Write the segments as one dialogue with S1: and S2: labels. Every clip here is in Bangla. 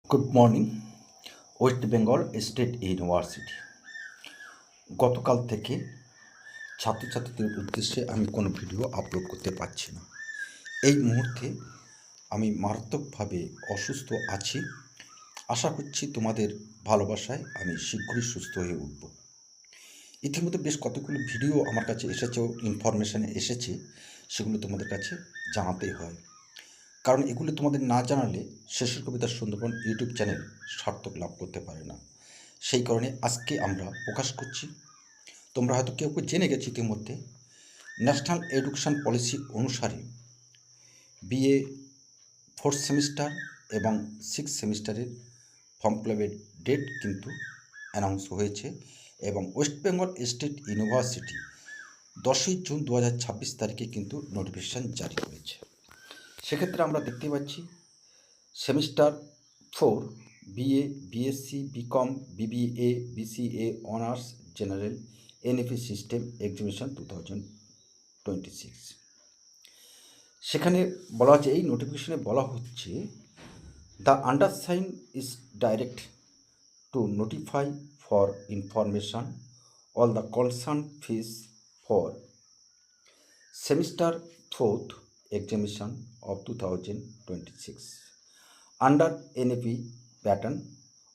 S1: Good morning. West Bengal state university গতকাল থেকে ছাত্রছাত্রীদের উদ্দেশ্যে আমি কোনো ভিডিও আপলোড করতে পারছি না। এই মুহূর্তে আমি মারাত্মকভাবে অসুস্থ আছি। আশা করছি তোমাদের ভালোবাসায় আমি শীঘ্রই সুস্থ হয়ে উঠব। ইতিমধ্যে বেশ কতগুলো ভিডিও আমার কাছে এসেছে, ইনফরমেশানে এসেছে, সেগুলো তোমাদের কাছে জানাতেই হয়। কারণ এগুলো তোমাদের না জানালে শেষের কবিতা সুন্দরবন ইউটিউব চ্যানেল সার্থক লাভ করতে পারে না। সেই কারণে আজকে আমরা প্রকাশ করছি। তোমরা হয়তো কেউ কেউ জেনে গেছো ইতিমধ্যে, ন্যাশনাল এডুকেশন পলিসি অনুসারে বিএ ফোর্থ সেমিস্টার এবং সিক্স সেমিস্টারের ফর্ম ফিলাপের ডেট কিন্তু অ্যানাউন্স হয়েছে এবং ওয়েস্ট বেঙ্গল স্টেট ইউনিভার্সিটি 10ই জুন 2026 তারিখে কিন্তু নোটিফিকেশান জারি করেছে। সেক্ষেত্রে আমরা দেখতে পাচ্ছি semester 4 BA, BSc, BCom, BBA, BCA, honours general, এনএফি সিস্টেম এক্সামিনেশন 2026। সেখানে বলা হচ্ছে, এই নোটিফিকেশনে বলা হচ্ছে, the undersign is direct to notify for information all the concern fees for semester 4th examination of 2026 under NAP pattern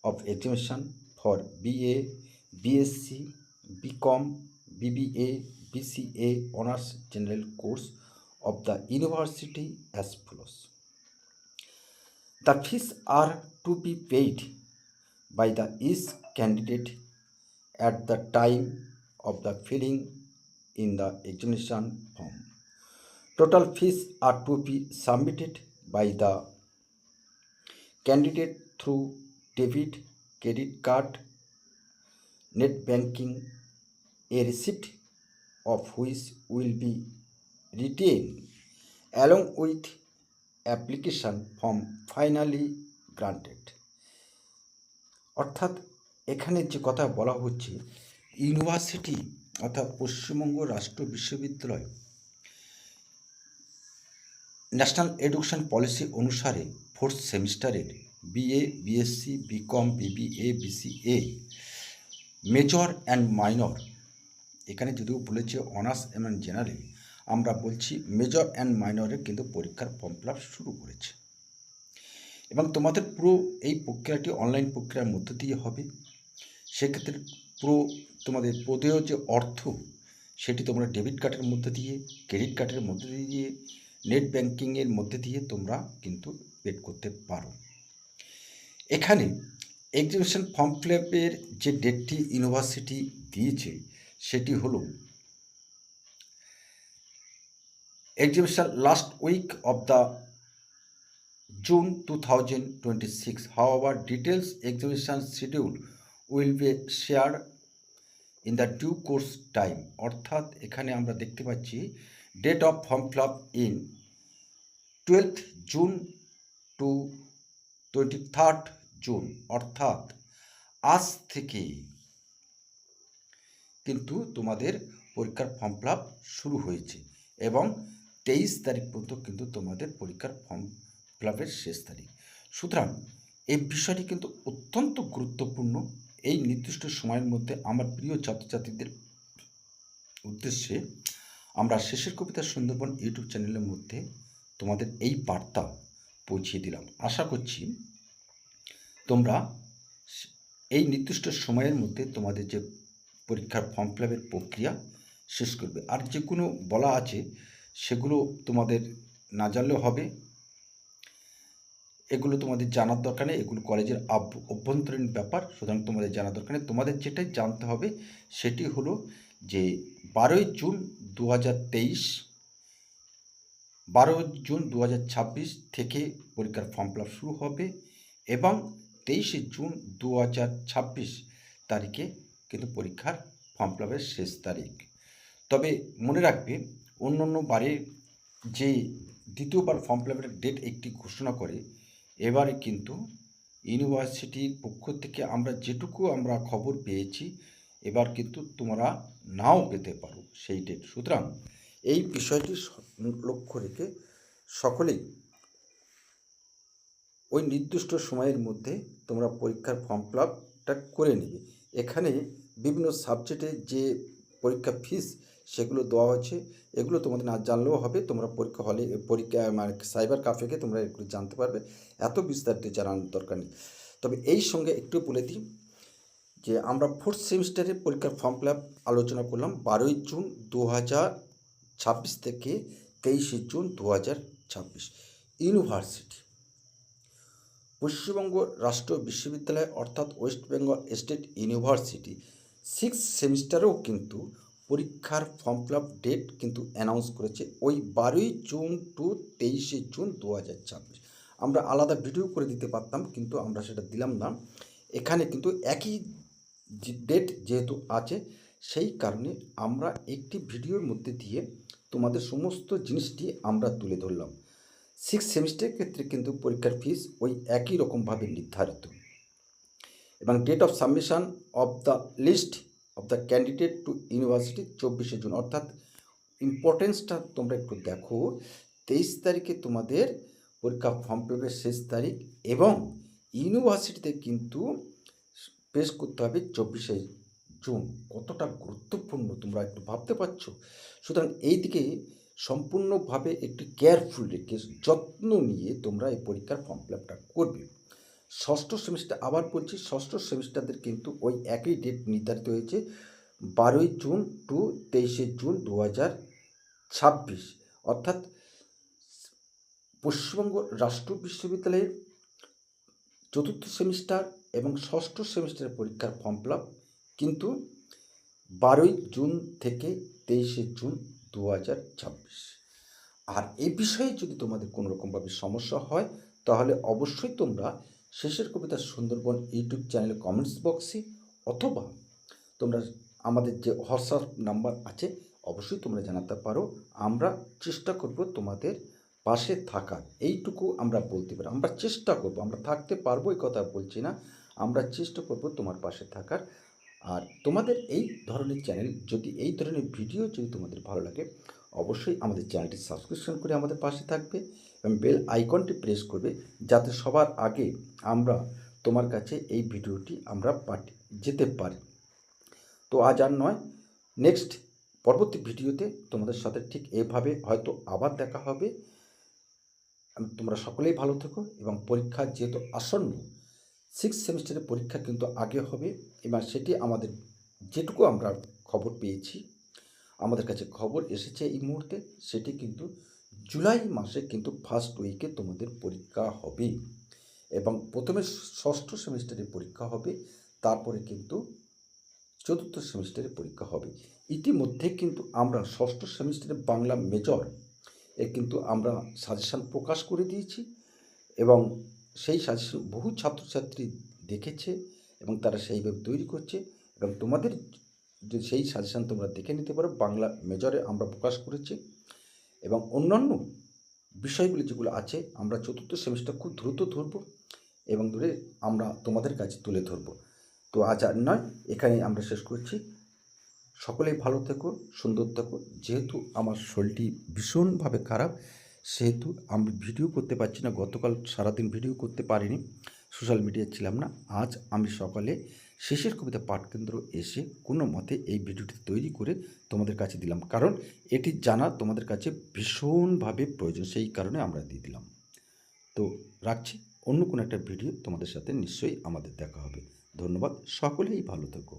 S1: of examination for BA, BSc, BCom, BBA, BCA Honours General course of the university as follows. The fees are to be paid by the each candidate at the time of the filling in the examination form. Total fees are to be submitted by the candidate through debit, credit card, net banking, a receipt of which will be retained along with application form finally granted. অর্থাৎ এখানে যে কথা বলা হচ্ছে, ইউনিভার্সিটি অর্থাৎ পশ্চিমবঙ্গ রাষ্ট্র বিশ্ববিদ্যালয় ন্যাশনাল এডুকেশন পলিসি অনুসারে ফোর্থ সেমিস্টারের BA, BSc, BCom, BBA, BCA major and minor, এখানে যদিও বলেছে অনার্স এবং জেনারেল, আমরা বলছি মেজর অ্যান্ড মাইনরে কিন্তু পরীক্ষার ফর্ম ফিল আপ শুরু করেছে এবং তোমাদের পুরো এই প্রক্রিয়াটি অনলাইন প্রক্রিয়ার মধ্য দিয়ে হবে। সেক্ষেত্রে পুরো তোমাদের প্রদেয় যে অর্থ, সেটি তোমরা ডেবিট কার্ডের মধ্যে দিয়ে, ক্রেডিট কার্ডের মধ্যে দিয়ে, নেট ব্যাঙ্কিংয়ের মধ্যে দিয়ে তোমরা কিন্তু পেড করতে পারো। এখানে এক্সামিনেশন ফর্ম ফিল আপের যে ডেটটি ইউনিভার্সিটি দিয়েছে সেটি হলো examination last week of the June 2026. However, details examination schedule will be shared in the due course time. অর্থাৎ এখানে আমরা দেখতে পাচ্ছি date of form fill up in 12th June to 23rd June, অর্থাৎ আজ থেকে কিন্তু তোমাদের পরীক্ষার ফর্ম ফিল আপ শুরু হয়েছে এবং 23 তারিখ পর্যন্ত কিন্তু তোমাদের পরীক্ষার ফর্ম ফিল আপের শেষ তারিখ। সুতরাং এই বিষয়টি কিন্তু অত্যন্ত গুরুত্বপূর্ণ। এই নির্দিষ্ট সময়ের মধ্যে আমার প্রিয় ছাত্রছাত্রীদের উদ্দেশ্যে আমরা শেষের কবিতা সুন্দরবন ইউটিউব চ্যানেলের মধ্যে তোমাদের এই বার্তা পৌঁছিয়ে দিলাম। আশা করছি তোমরা এই নির্দিষ্ট সময়ের মধ্যে তোমাদের যে পরীক্ষার ফর্ম ফিল আপের প্রক্রিয়া শেষ করবে। আর যেগুলো বলা আছে সেগুলো তোমাদের না জানলেও হবে, এগুলো তোমাদের জানার দরকার নেই, এগুলো কলেজের অভ্যন্তরীণ ব্যাপার, সুতরাং তোমাদের জানার দরকার নেই। তোমাদের যেটাই জানতে হবে সেটি হলো যে 12ই জুন 2023, 12 জুন 2026 থেকে পরীক্ষার ফর্ম ফিল আপ শুরু হবে এবং 23শে জুন 2026 তারিখে কিন্তু পরীক্ষার ফর্ম ফিল আপের শেষ তারিখ। তবে মনে রাখবে, অন্য অন্য বারে যে দ্বিতীয়বার ফর্ম ফিল আপের ডেট একটি ঘোষণা করে, এবারে কিন্তু ইউনিভার্সিটির পক্ষ থেকে আমরা যেটুকু আমরা খবর পেয়েছি, এবার কিন্তু তোমরা নাও পেতে পারো সেই ডেট। সুতরাং এই বিষয়টি লক্ষ্য রেখে সকলেই ওই নির্দিষ্ট সময়ের মধ্যে তোমরা পরীক্ষার ফর্ম ফিল আপটা করে নেবে। এখানে বিভিন্ন সাবজেক্টে যে পরীক্ষা ফিস সেগুলো দেওয়া হচ্ছে, এগুলো তোমাদের না জানলেও হবে। তোমরা পরীক্ষা হলে পরীক্ষা মানে সাইবার ক্যাফেকে তোমরা এগুলো জানতে পারবে, এত বিস্তারিত জানানোর দরকার নেই। তবে এই সঙ্গে একটু বলে দিই যে আমরা ফোর্থ সেমিস্টারের পরীক্ষার ফর্ম ফিল আপ আলোচনা করলাম 12ই জুন 2026 থেকে 23শে জুন 2026। ইউনিভার্সিটি পশ্চিমবঙ্গ রাষ্ট্র বিশ্ববিদ্যালয় অর্থাৎ West Bengal state university 6th সেমিস্টারেও কিন্তু পরীক্ষার ফর্ম ফিল আপ ডেট কিন্তু অ্যানাউন্স করেছে ওই 12ই জুন টু 23শে জুন 2026। আমরা আলাদা ভিডিও করে দিতে পারতাম, কিন্তু আমরা সেটা দিলাম না। এখানে কিন্তু একই ডেট যেহেতু আছে, সেই কারণে আমরা একটি ভিডিওর মধ্যে দিয়ে তোমাদের সমস্ত জিনিসটি আমরা তুলে ধরলাম। 6th সেমিস্টারের ক্ষেত্রে কিন্তু পরীক্ষার ফিস ওই একই রকমভাবে নির্ধারিত, এবং date of submission of the list of the candidate to university 24শে জুন। অর্থাৎ ইম্পর্টেন্সটা তোমরা একটু দেখো, 23 তারিখে তোমাদের পরীক্ষা ফর্ম ফিল আপের শেষ তারিখ, এবং ইউনিভার্সিটিতে কিন্তু পেশ করতে হবে 24শে জুন। কতটা গুরুত্বপূর্ণ তোমরা একটু ভাবতে পারছো? সুতরাং এই দিকে সম্পূর্ণভাবে একটি কেয়ারফুল রেখে যত্ন নিয়ে তোমরা এই পরীক্ষার ফর্ম ফিল আপটা করবে। ষষ্ঠ সেমিস্টার, আবার বলছি, ষষ্ঠ সেমিস্টারদের কিন্তু ওই একই ডেট নির্ধারিত হয়েছে 12ই জুন টু 23শে জুন 2026। অর্থাৎ পশ্চিমবঙ্গ রাষ্ট্র বিশ্ববিদ্যালয়ের চতুর্থ সেমিস্টার এবং ষষ্ঠ সেমিস্টারের পরীক্ষার ফর্ম ফিল আপ কিন্তু 12ই জুন থেকে 23শে জুন 2026। আর এই বিষয়ে যদি তোমাদের কোনো রকমভাবে সমস্যা হয়, তাহলে অবশ্যই তোমরা শেষের কবিতা সুন্দরবন ইউটিউব চ্যানেলে কমেন্টস বক্সে, অথবা তোমরা আমাদের যে হোয়াটসঅ্যাপ নাম্বার আছে অবশ্যই তোমরা জানাতে পারো। আমরা চেষ্টা করব তোমাদের পাশে থাকার, এইটুকু আমরা বলতে পারি। আমরা চেষ্টা করব, আমরা থাকতে পারবো এই কথা বলছি না, আমরা চেষ্টা করব তোমার পাশে থাকার। আর তোমাদের এই ধরনের চ্যানেল যদি, এই ধরনের ভিডিও যদি তোমাদের ভালো লাগে, অবশ্যই আমাদের চ্যানেলটি সাবস্ক্রিপশন করে আমাদের পাশে থাকবে এবং বেল আইকনটি প্রেস করবে, যাতে সবার আগে আমরা তোমার কাছে এই ভিডিওটি আমরা যেতে পারি। তো আজ আর নয়, নেক্সট পরবর্তী ভিডিওতে তোমাদের সাথে ঠিক এভাবে হয়তো আবার দেখা হবে। তোমরা সকলেই ভালো থেকো, এবং পরীক্ষা যেহেতু আসন্ন, 6th সেমিস্টারের পরীক্ষা কিন্তু আগে হবে, এবার সেটি আমাদের যেটুকু আমরা খবর পেয়েছি, আমাদের কাছে খবর এসেছে এই মুহূর্তে, সেটি কিন্তু জুলাই মাসে কিন্তু ফার্স্ট উইকে তোমাদের পরীক্ষা হবে, এবং প্রথমে ষষ্ঠ সেমিস্টারের পরীক্ষা হবে, তারপরে কিন্তু চতুর্থ সেমিস্টারের পরীক্ষা হবে। ইতিমধ্যে কিন্তু আমরা ষষ্ঠ সেমিস্টারে বাংলা মেজর কিন্তু আমরা সাজেশান প্রকাশ করে দিয়েছি, এবং সেই সাজেশন বহু ছাত্রছাত্রী দেখেছে এবং তারা সেইভাবে তৈরি করছে, এবং তোমাদের যদি সেই সাজেশান তোমরা দেখে নিতে পারো, বাংলা মেজরে আমরা প্রকাশ করেছি, এবং অন্যান্য বিষয়গুলি যেগুলো আছে আমরা চতুর্থ সেমিস্টার খুব দ্রুত ধরব, এবং ধরে আমরা তোমাদের কাছে তুলে ধরব। তো আজ আর নয়, এখানে আমরা শেষ করছি। সকলেই ভালো থেকো, সুন্দর থেকো। যেহেতু আমার শরীরটি ভীষণভাবে খারাপ, সেহেতু আমি ভিডিও করতে পারছি না। গতকাল সারাদিন ভিডিও করতে পারিনি, সোশ্যাল মিডিয়ায় ছিলাম না। আজ আমি সকালে শেষের কবিতা পাঠকেন্দ্র এসে কোনো মতে এই ভিডিওটি তৈরি করে তোমাদের কাছে দিলাম, কারণ এটি জানা তোমাদের কাছে ভীষণভাবে প্রয়োজন, সেই কারণে আমরা দিয়ে দিলাম। তো রাখছি, অন্য কোনো একটা ভিডিও তোমাদের সাথে নিশ্চয়ই আমাদের দেখা হবে। ধন্যবাদ, সকলেই ভালো থেকো।